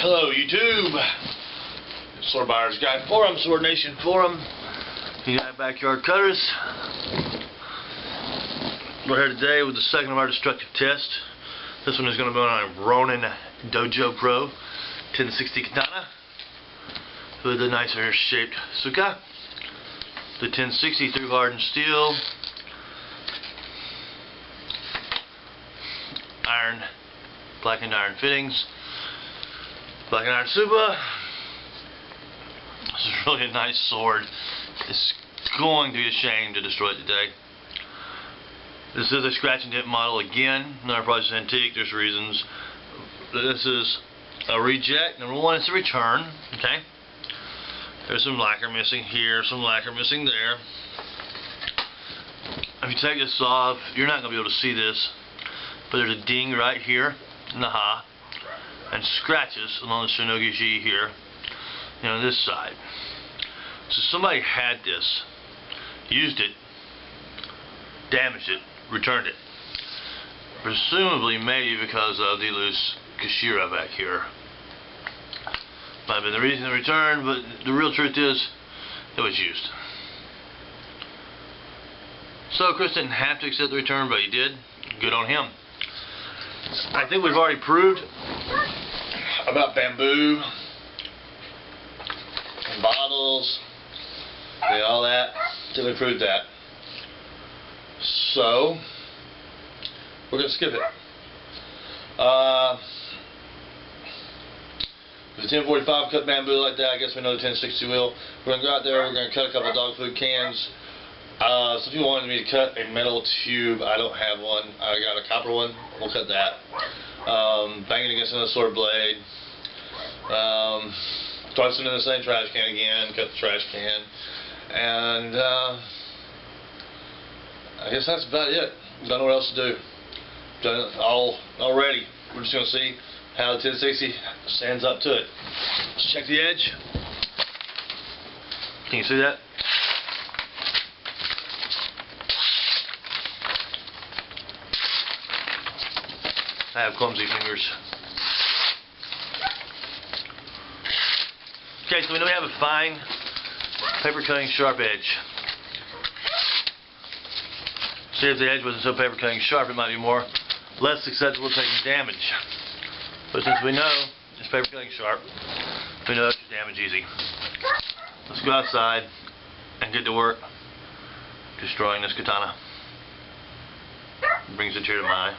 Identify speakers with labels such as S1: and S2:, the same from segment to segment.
S1: Hello YouTube, Sword Buyers Guide Forum, Sword Nation Forum, United Backyard Cutters. We're here today with the second of our destructive tests. This one is going to be on a Ronin Dojo Pro 1060 Katana with a nicer shaped suka. The 1060 through hardened steel, iron, blackened iron fittings, blackened iron suba. This is really a nice sword. It's going to be a shame to destroy it today. This is a scratch and dent model again. Another price is antique. There's reasons. This is a reject. Number one, it's a return. Okay. There's some lacquer missing here, some lacquer missing there. If you take this off, you're not going to be able to see this, but there's a ding right here in the ha, and scratches along the shinogi here, this side. So somebody had this, used it, damaged it, returned it. Presumably, maybe because of the loose kashira back here. Might have been the reason to return, but the real truth is, it was used. So Chris didn't have to accept the return, but he did. Good on him. I think we've already proved about bamboo and bottles, all that. I think we proved that. So we're gonna skip it. The 1045 cut bamboo like that, I guess we know the 1060 will. We're going to go out there, we're going to cut a couple of dog food cans. Some people wanted me to cut a metal tube. I don't have one. I got a copper one. We'll cut that. Bang it against another sword blade. Toss it in the same trash can again. Cut the trash can. And I guess that's about it. Don't know what else to do. Done it all already. We're just going to see how the 1060 stands up to it. Let's check the edge. Can you see that? I have clumsy fingers. Okay, so we know we have a fine paper cutting sharp edge. See, if the edge wasn't so paper cutting sharp, it might be less susceptible to taking damage. But since we know it's paper cutting sharp, we know it's damage easy. Let's go outside and get to work destroying this katana. It brings a tear to my eye.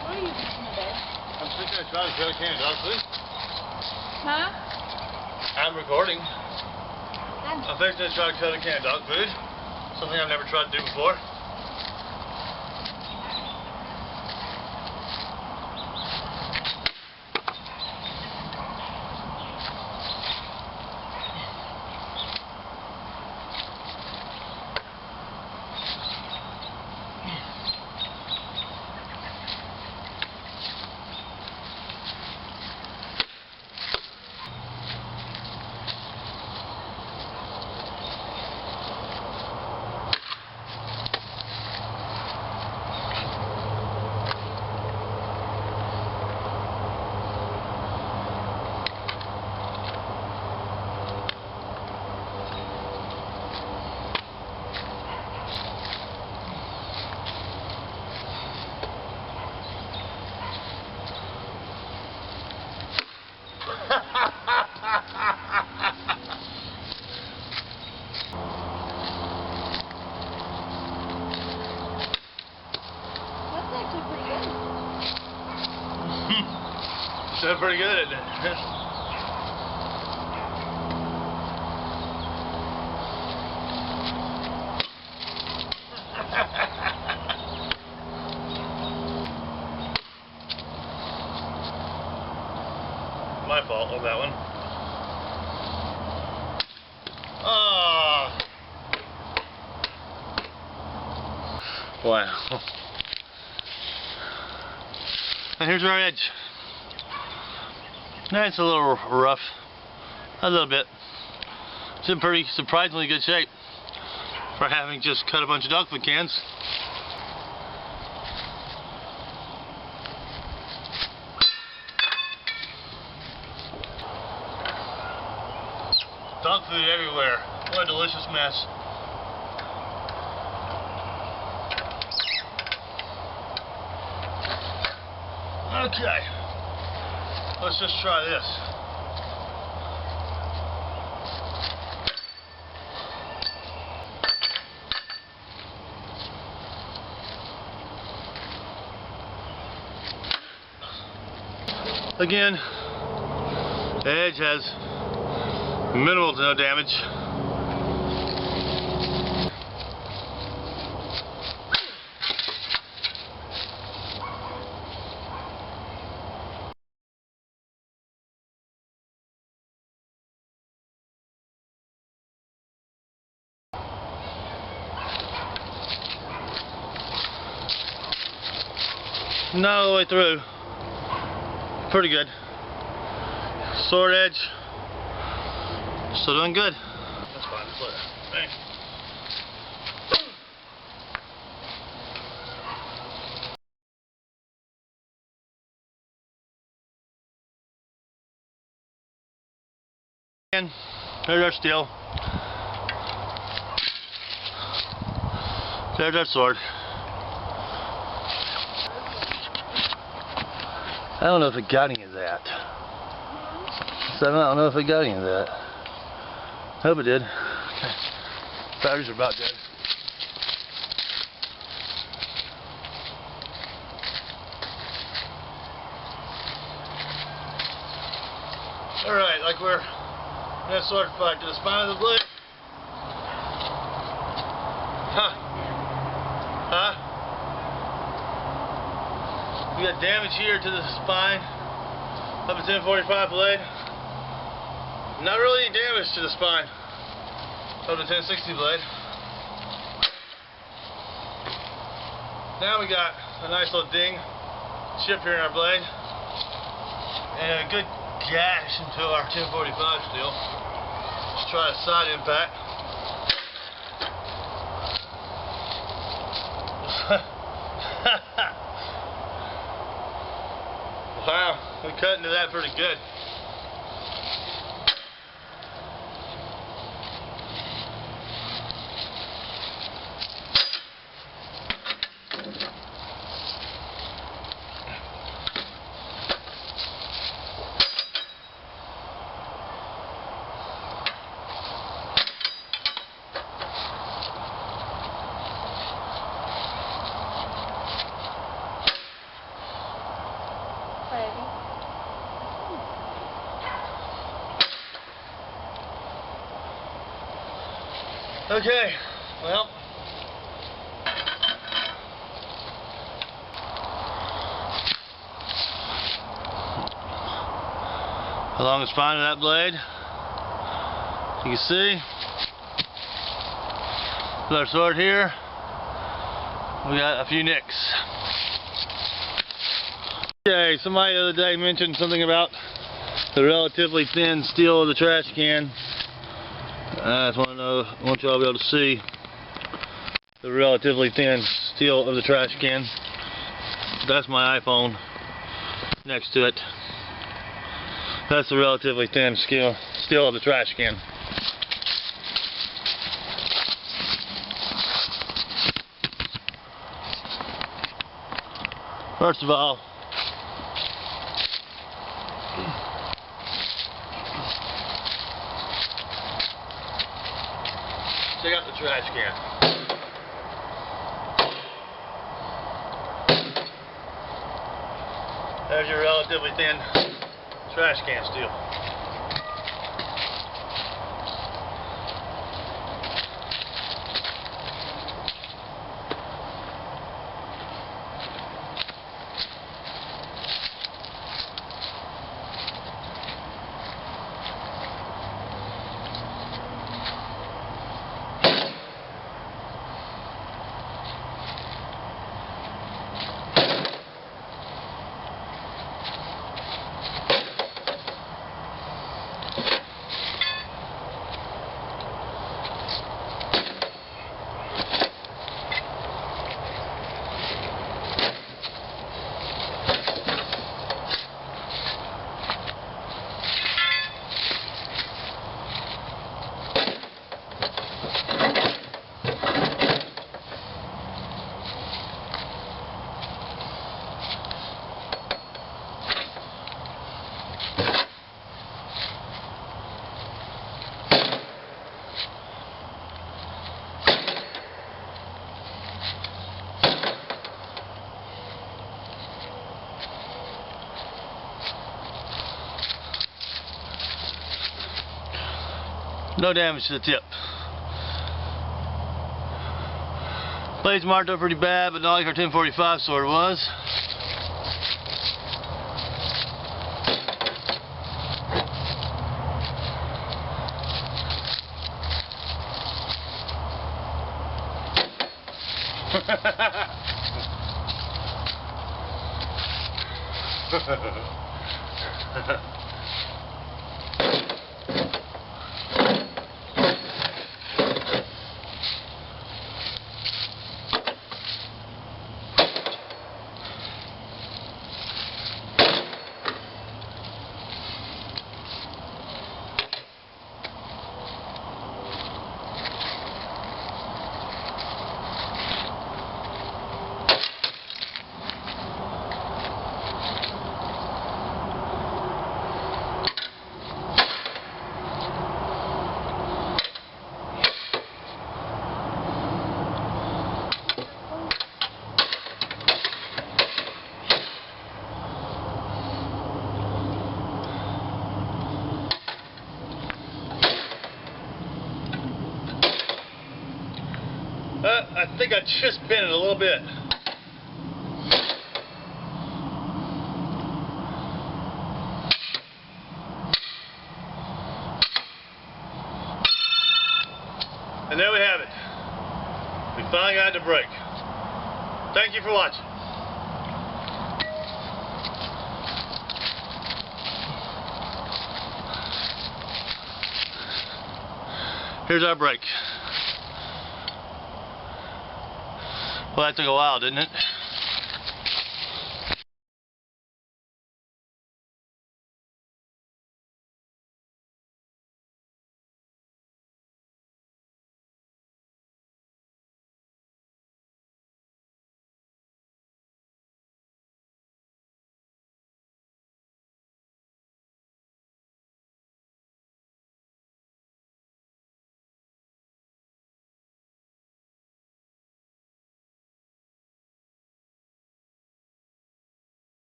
S2: What are you doing today?
S1: I'm thinking of trying to cut a can of dog food.
S2: Huh?
S1: I'm recording. I'm fixing to try to cut a can of dog food. Something I've never tried to do before. Sounded pretty good, didn't it? My fault on that one. Oh. Wow. And here's our edge. Now it's a little rough, a little bit. It's in pretty surprisingly good shape for having just cut a bunch of dog food cans. Dog food everywhere. What a delicious mess. Okay, let's just try this. Again, the edge has minimal to no damage. Not all the way through. Pretty good. Sword edge. Still doing good. That's fine. Just let it. Bang. And there's our steel. There's our sword. I don't know if it got any of that. So I don't know if it got any of that. Hope it did. Okay. Batteries are about dead. Alright, like we're in a sword fight to the spine of the blade. Huh. Huh? We got damage here to the spine of the 1045 blade. Not really any damage to the spine of the 1060 blade. Now we got a nice little ding, chip here in our blade, and a good gash into our 1045 steel. Let's try a side impact. Wow, we cut into that pretty good. Okay, well, along the spine of that blade, you can see, with our sword here, we got a few nicks. Okay, somebody the other day mentioned something about the relatively thin steel of the trash can. I just want y'all to be able to see the relatively thin steel of the trash can. That's my iPhone next to it. That's the relatively thin steel of the trash can. First of all, check out the trash can. There's your relatively thin trash can steel. No damage to the tip. Blade's marked up pretty bad, but not like our 1045 sword was. I think I just bent it a little bit. And there we have it. We finally got it to break. Thank you for watching. Here's our break. Well, that took a while, didn't it?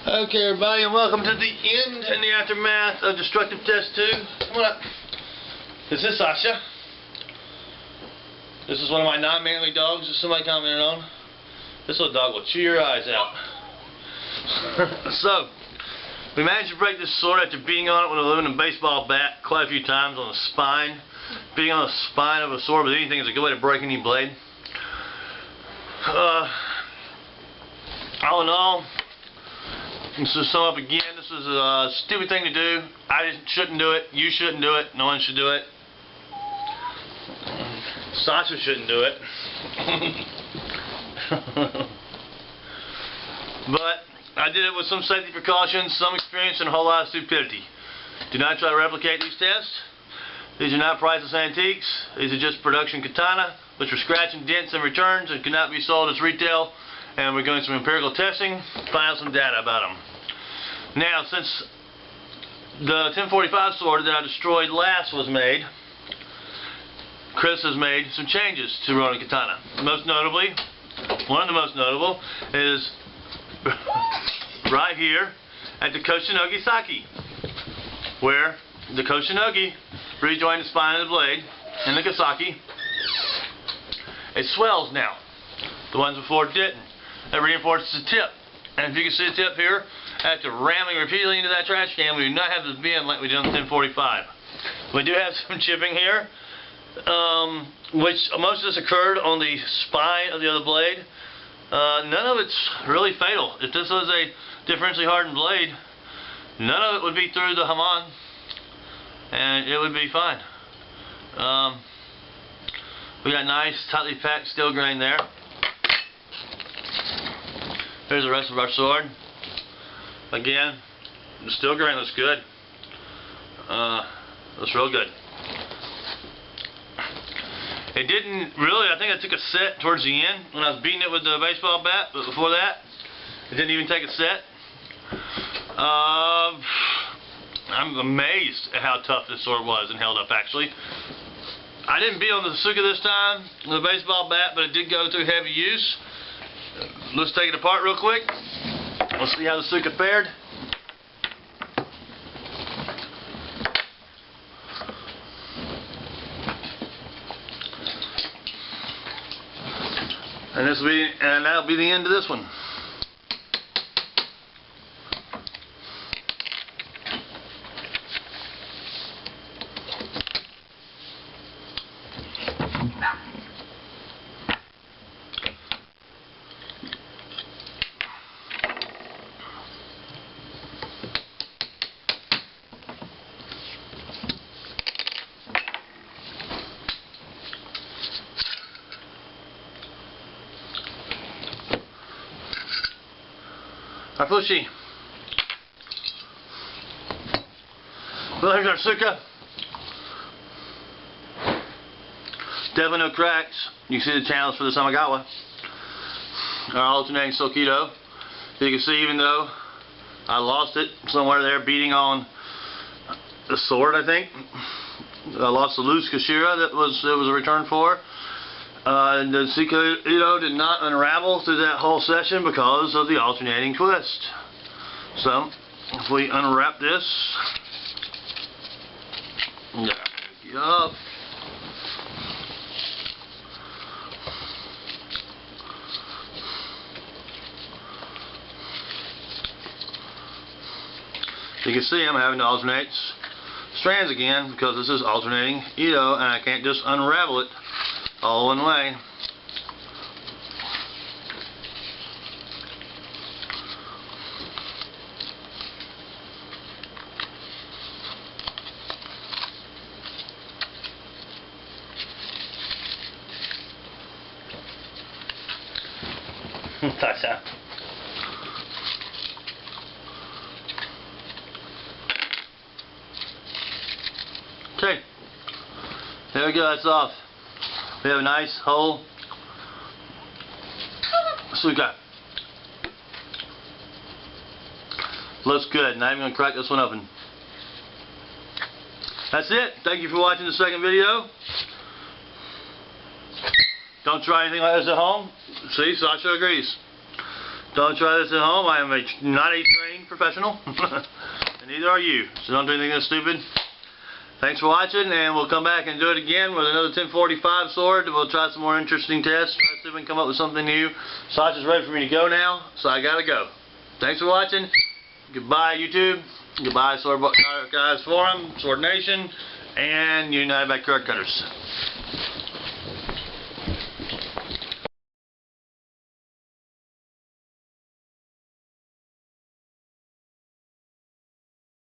S1: Okay, everybody, and welcome to the end and the aftermath of Destructive Test 2. Come on up. This is Sasha. This is one of my non-manly dogs that somebody commented on. This little dog will chew your eyes out. So, we managed to break this sword after beating on it with a aluminum baseball bat quite a few times on the spine. Beating on the spine of a sword with anything is a good way to break any blade. All in all, just to sum up again, this was a stupid thing to do. I just shouldn't do it. You shouldn't do it. No one should do it. Sasha shouldn't do it. But I did it with some safety precautions, some experience, and a whole lot of stupidity. Do not try to replicate these tests. These are not priceless antiques. These are just production katana, which are scratch and dents and returns and cannot be sold as retail. And we're doing some empirical testing, find out some data about them. Now, since the 1045 sword that I destroyed last was made, Chris has made some changes to Ronin Katana. Most notably, one of the most notable is right here at the Koshinogi Saki, where the Koshinogi rejoined the spine of the blade in the Kasaki. It swells now. The ones before didn't. It reinforces the tip. And if you can see the tip here, after ramming repeatedly into that trash can, we do not have this bend like we did on the 1045. We do have some chipping here, which most of this occurred on the spine of the other blade. None of it's really fatal. If this was a differentially hardened blade, none of it would be through the Haman, and it would be fine. We got nice, tightly packed steel grain there. Here's the rest of our sword. Again, the steel grain looks good. Looks real good. It didn't really, I think I took a set towards the end when I was beating it with the baseball bat, but before that, it didn't even take a set. I'm amazed at how tough this sword was and held up actually. I didn't beat on the Suka this time with the baseball bat, but it did go through heavy use. Let's take it apart real quick. Let's see how the Suka fared. And that'll be the end of this one. Fushi. Well, here's our Suka. Definitely no cracks. You can see the channels for the Samagawa. Our alternating Sokido. You can see, even though I lost it somewhere there beating on the sword, I think. I lost the loose Kashira that was a return for. The Sokido did not unravel through that whole session because of the alternating twist. So, if we unwrap this, there we go. You can see I'm having to alternate strands again because this is alternating Ito, and I can't just unravel it all one way. Okay, there we go, that's off. We have a nice whole Suka. Looks good. Not even going to crack this one open. That's it. Thank you for watching the second video. Don't try anything like this at home. See, Sasha agrees. Don't try this at home. I am not a trained professional. And neither are you. So don't do anything that's stupid. Thanks for watching, and we'll come back and do it again with another 1045 sword. We'll try some more interesting tests. Try to see if we can come up with something new. Sasha's ready for me to go now, so I gotta go. Thanks for watching. Goodbye, YouTube. Goodbye, Sword Guys Forum, Sword Nation, and United Backyard Cutters.